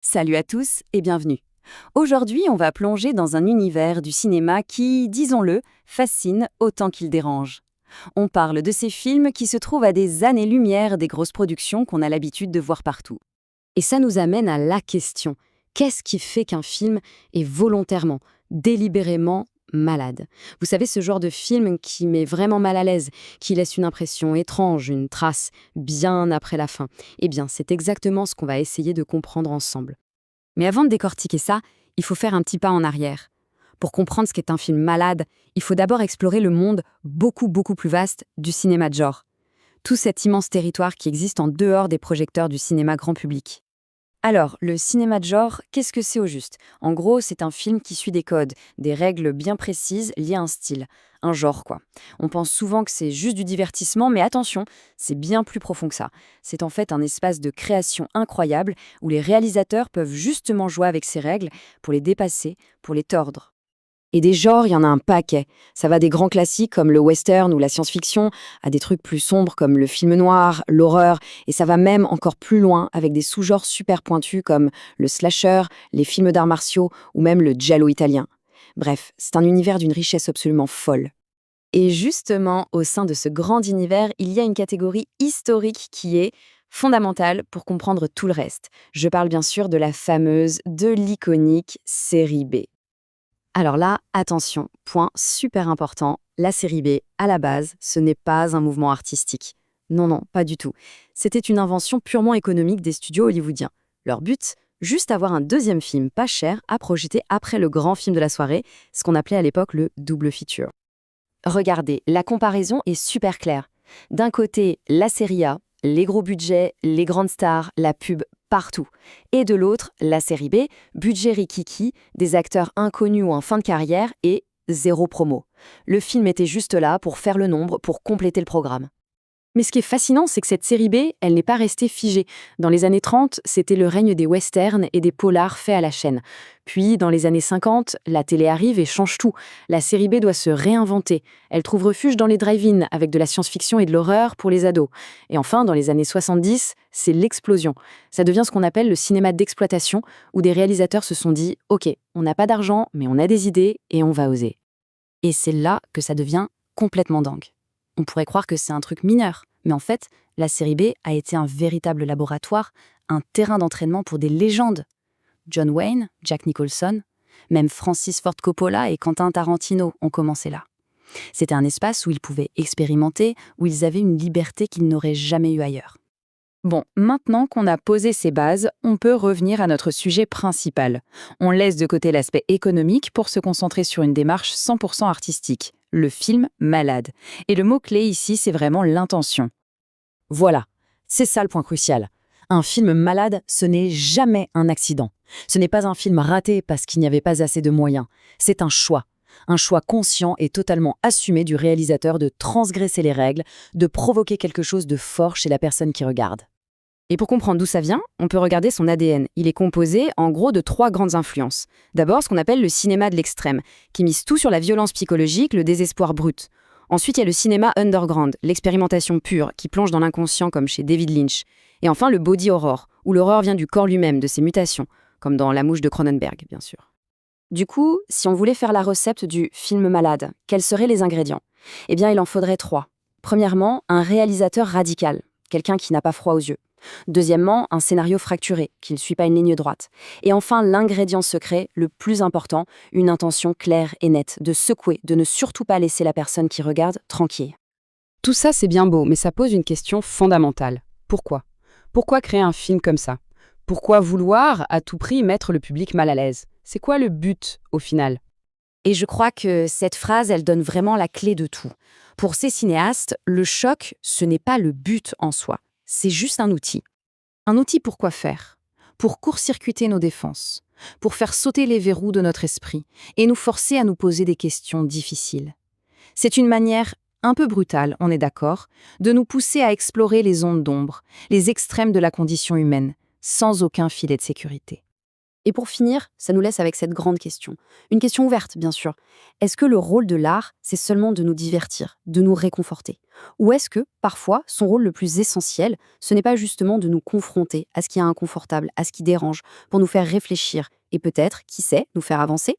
Salut à tous et bienvenue. Aujourd'hui, on va plonger dans un univers du cinéma qui, disons-le, fascine autant qu'il dérange. On parle de ces films qui se trouvent à des années-lumière des grosses productions qu'on a l'habitude de voir partout. Et ça nous amène à la question. Qu'est-ce qui fait qu'un film est volontairement, délibérément malade? Vous savez, ce genre de film qui met vraiment mal à l'aise, qui laisse une impression étrange, une trace, bien après la fin. Eh bien, c'est exactement ce qu'on va essayer de comprendre ensemble. Mais avant de décortiquer ça, il faut faire un petit pas en arrière. Pour comprendre ce qu'est un film malade, il faut d'abord explorer le monde beaucoup plus vaste du cinéma de genre. Tout cet immense territoire qui existe en dehors des projecteurs du cinéma grand public. Alors, le cinéma de genre, qu'est-ce que c'est au juste? En gros, c'est un film qui suit des codes, des règles bien précises liées à un style. Un genre, quoi. On pense souvent que c'est juste du divertissement, mais attention, c'est bien plus profond que ça. C'est en fait un espace de création incroyable où les réalisateurs peuvent justement jouer avec ces règles pour les dépasser, pour les tordre. Et des genres, il y en a un paquet. Ça va des grands classiques comme le western ou la science-fiction, à des trucs plus sombres comme le film noir, l'horreur, et ça va même encore plus loin avec des sous-genres super pointus comme le slasher, les films d'arts martiaux ou même le giallo italien. Bref, c'est un univers d'une richesse absolument folle. Et justement, au sein de ce grand univers, il y a une catégorie historique qui est fondamentale pour comprendre tout le reste. Je parle bien sûr de la fameuse, de l'iconique série B. Alors là, attention, point super important, la série B, à la base, ce n'est pas un mouvement artistique. Non, pas du tout. C'était une invention purement économique des studios hollywoodiens. Leur but, juste avoir un deuxième film pas cher à projeter après le grand film de la soirée, ce qu'on appelait à l'époque le double feature. Regardez, la comparaison est super claire. D'un côté, la série A, les gros budgets, les grandes stars, la pub partout. Et de l'autre, la série B, budget rikiki, des acteurs inconnus ou en fin de carrière et zéro promo. Le film était juste là pour faire le nombre, pour compléter le programme. Mais ce qui est fascinant, c'est que cette série B, elle n'est pas restée figée. Dans les années 30, c'était le règne des westerns et des polars faits à la chaîne. Puis, dans les années 50, la télé arrive et change tout. La série B doit se réinventer. Elle trouve refuge dans les drive-in, avec de la science-fiction et de l'horreur pour les ados. Et enfin, dans les années 70, c'est l'explosion. Ça devient ce qu'on appelle le cinéma d'exploitation, où des réalisateurs se sont dit « Ok, on n'a pas d'argent, mais on a des idées et on va oser ». Et c'est là que ça devient complètement dingue. On pourrait croire que c'est un truc mineur, mais en fait, la série B a été un véritable laboratoire, un terrain d'entraînement pour des légendes. John Wayne, Jack Nicholson, même Francis Ford Coppola et Quentin Tarantino ont commencé là. C'était un espace où ils pouvaient expérimenter, où ils avaient une liberté qu'ils n'auraient jamais eue ailleurs. Bon, maintenant qu'on a posé ces bases, on peut revenir à notre sujet principal. On laisse de côté l'aspect économique pour se concentrer sur une démarche 100% artistique, le film malade. Et le mot-clé ici, c'est vraiment l'intention. Voilà, c'est ça le point crucial. Un film malade, ce n'est jamais un accident. Ce n'est pas un film raté parce qu'il n'y avait pas assez de moyens. C'est un choix. Un choix conscient et totalement assumé du réalisateur de transgresser les règles, de provoquer quelque chose de fort chez la personne qui regarde. Et pour comprendre d'où ça vient, on peut regarder son ADN. Il est composé, en gros, de 3 grandes influences. D'abord, ce qu'on appelle le cinéma de l'extrême, qui mise tout sur la violence psychologique, le désespoir brut. Ensuite, il y a le cinéma underground, l'expérimentation pure, qui plonge dans l'inconscient comme chez David Lynch. Et enfin, le body horror, où l'horreur vient du corps lui-même, de ses mutations, comme dans La Mouche de Cronenberg, bien sûr. Du coup, si on voulait faire la recette du film malade, quels seraient les ingrédients? Eh bien, il en faudrait 3. Premièrement, un réalisateur radical, quelqu'un qui n'a pas froid aux yeux. Deuxièmement, un scénario fracturé, qui ne suit pas une ligne droite. Et enfin, l'ingrédient secret, le plus important, une intention claire et nette, de secouer, de ne surtout pas laisser la personne qui regarde tranquille. Tout ça, c'est bien beau, mais ça pose une question fondamentale. Pourquoi? Pourquoi créer un film comme ça? Pourquoi vouloir, à tout prix, mettre le public mal à l'aise? C'est quoi le but, au final? Et je crois que cette phrase, elle donne vraiment la clé de tout. Pour ces cinéastes, le choc, ce n'est pas le but en soi. C'est juste un outil. Un outil pour quoi faire? Pour court-circuiter nos défenses, pour faire sauter les verrous de notre esprit et nous forcer à nous poser des questions difficiles. C'est une manière un peu brutale, on est d'accord, de nous pousser à explorer les zones d'ombre, les extrêmes de la condition humaine, sans aucun filet de sécurité. Et pour finir, ça nous laisse avec cette grande question. Une question ouverte, bien sûr. Est-ce que le rôle de l'art, c'est seulement de nous divertir, de nous réconforter? Ou est-ce que, parfois, son rôle le plus essentiel, ce n'est pas justement de nous confronter à ce qui est inconfortable, à ce qui dérange, pour nous faire réfléchir et peut-être, qui sait, nous faire avancer?